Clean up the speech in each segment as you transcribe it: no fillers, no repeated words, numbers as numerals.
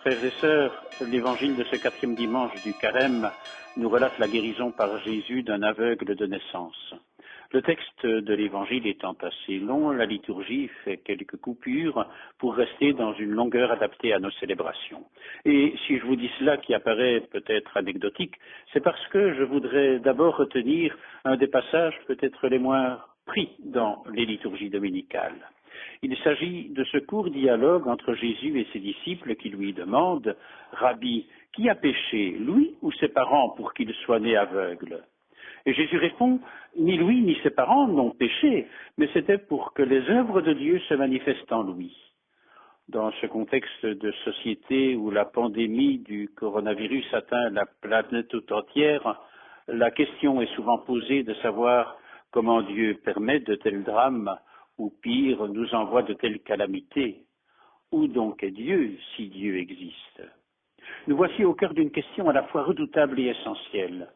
Frères et sœurs, l'évangile de ce 4e dimanche du Carême nous relate la guérison par Jésus d'un aveugle de naissance. Le texte de l'évangile étant assez long, la liturgie fait quelques coupures pour rester dans une longueur adaptée à nos célébrations. Et si je vous dis cela qui apparaît peut-être anecdotique, c'est parce que je voudrais d'abord retenir un des passages peut-être les moins pris dans les liturgies dominicales. Il s'agit de ce court dialogue entre Jésus et ses disciples qui lui demandent « Rabbi, qui a péché, lui ou ses parents pour qu'il soit né aveugle ?» Et Jésus répond « Ni lui ni ses parents n'ont péché, mais c'était pour que les œuvres de Dieu se manifestent en lui. » Dans ce contexte de société où la pandémie du coronavirus atteint la planète tout entière, la question est souvent posée de savoir comment Dieu permet de tels drames ou pire, nous envoie de telles calamités. Où donc est Dieu, si Dieu existe? Nous voici au cœur d'une question à la fois redoutable et essentielle.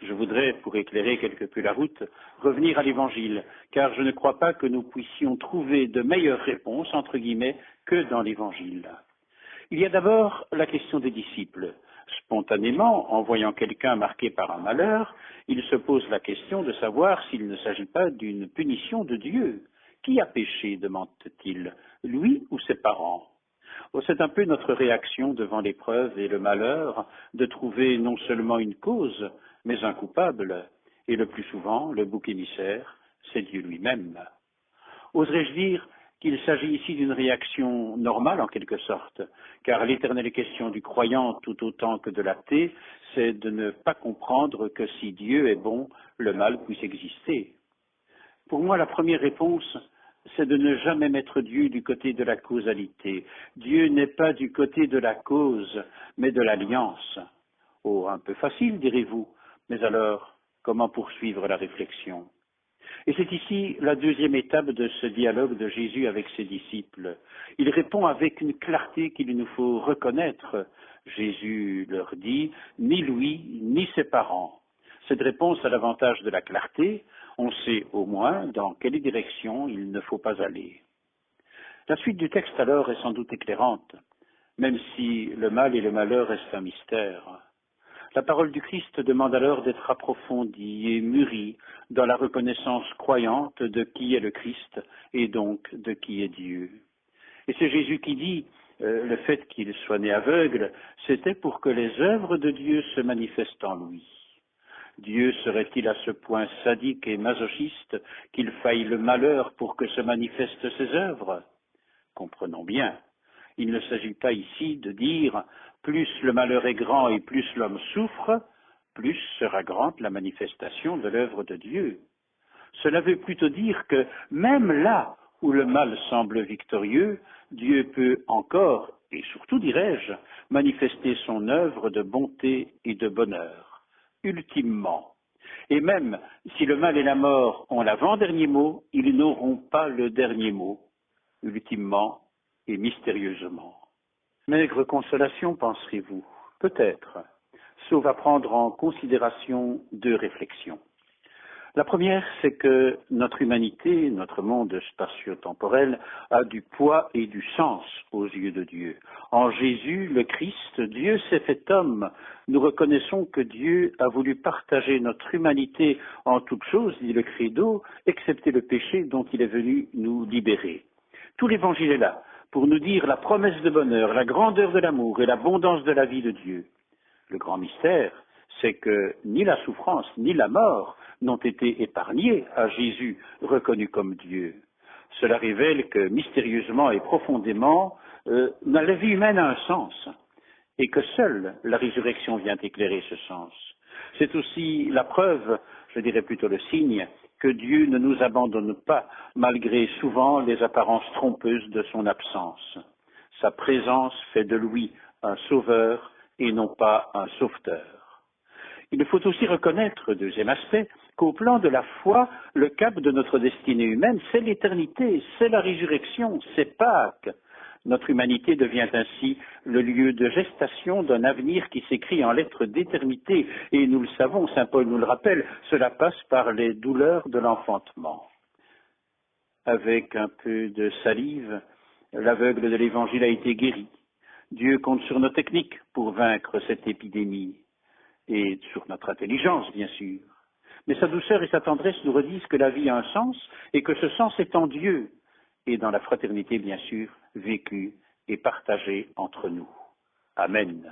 Je voudrais, pour éclairer quelque peu la route, revenir à l'Évangile, car je ne crois pas que nous puissions trouver de meilleures réponses, entre guillemets, que dans l'Évangile. Il y a d'abord la question des disciples. Spontanément, en voyant quelqu'un marqué par un malheur, ils se posent la question de savoir s'il ne s'agit pas d'une punition de Dieu. Qui a péché, demande-t-il, lui ou ses parents? C'est un peu notre réaction devant l'épreuve et le malheur de trouver non seulement une cause, mais un coupable. Et le plus souvent, le bouc émissaire, c'est Dieu lui-même. Oserais-je dire qu'il s'agit ici d'une réaction normale en quelque sorte, car l'éternelle question du croyant tout autant que de l'athée, c'est de ne pas comprendre que si Dieu est bon, le mal puisse exister. Pour moi, la première réponse, c'est de ne jamais mettre Dieu du côté de la causalité. Dieu n'est pas du côté de la cause, mais de l'alliance. Oh, un peu facile, direz-vous, mais alors, comment poursuivre la réflexion? Et c'est ici la deuxième étape de ce dialogue de Jésus avec ses disciples. Il répond avec une clarté qu'il nous faut reconnaître. Jésus leur dit, ni lui, ni ses parents. Cette réponse a l'avantage de la clarté. On sait au moins dans quelle direction il ne faut pas aller. La suite du texte alors est sans doute éclairante, même si le mal et le malheur restent un mystère. La parole du Christ demande alors d'être approfondie et mûrie dans la reconnaissance croyante de qui est le Christ et donc de qui est Dieu. Et c'est Jésus qui dit, le fait qu'il soit né aveugle, c'était pour que les œuvres de Dieu se manifestent en lui. Dieu serait-il à ce point sadique et masochiste qu'il faille le malheur pour que se manifestent ses œuvres? Comprenons bien, il ne s'agit pas ici de dire plus le malheur est grand et plus l'homme souffre, plus sera grande la manifestation de l'œuvre de Dieu. Cela veut plutôt dire que même là où le mal semble victorieux, Dieu peut encore, et surtout dirais-je, manifester son œuvre de bonté et de bonheur. Ultimement. Et même si le mal et la mort ont l'avant-dernier mot, ils n'auront pas le dernier mot, ultimement et mystérieusement. Maigre consolation, penserez-vous? Peut-être, sauf à prendre en considération deux réflexions. La première, c'est que notre humanité, notre monde spatio-temporel, a du poids et du sens aux yeux de Dieu. En Jésus, le Christ, Dieu s'est fait homme. Nous reconnaissons que Dieu a voulu partager notre humanité en toutes choses, dit le Credo, excepté le péché dont il est venu nous libérer. Tout l'Évangile est là, pour nous dire la promesse de bonheur, la grandeur de l'amour et l'abondance de la vie de Dieu. Le grand mystère, c'est que ni la souffrance ni la mort n'ont été épargnés à Jésus, reconnu comme Dieu. Cela révèle que mystérieusement et profondément, la vie humaine a un sens, et que seule la résurrection vient éclairer ce sens. C'est aussi la preuve, je dirais plutôt le signe, que Dieu ne nous abandonne pas, malgré souvent les apparences trompeuses de son absence. Sa présence fait de lui un sauveur et non pas un sauveteur. Il faut aussi reconnaître, deuxième aspect, qu'au plan de la foi, le cap de notre destinée humaine, c'est l'éternité, c'est la résurrection, c'est Pâques. Notre humanité devient ainsi le lieu de gestation d'un avenir qui s'écrit en lettres d'éternité. Et nous le savons, saint Paul nous le rappelle, cela passe par les douleurs de l'enfantement. Avec un peu de salive, l'aveugle de l'Évangile a été guéri. Dieu compte sur nos techniques pour vaincre cette épidémie, et sur notre intelligence, bien sûr. Mais sa douceur et sa tendresse nous redisent que la vie a un sens, et que ce sens est en Dieu, et dans la fraternité, bien sûr, vécue et partagée entre nous. Amen.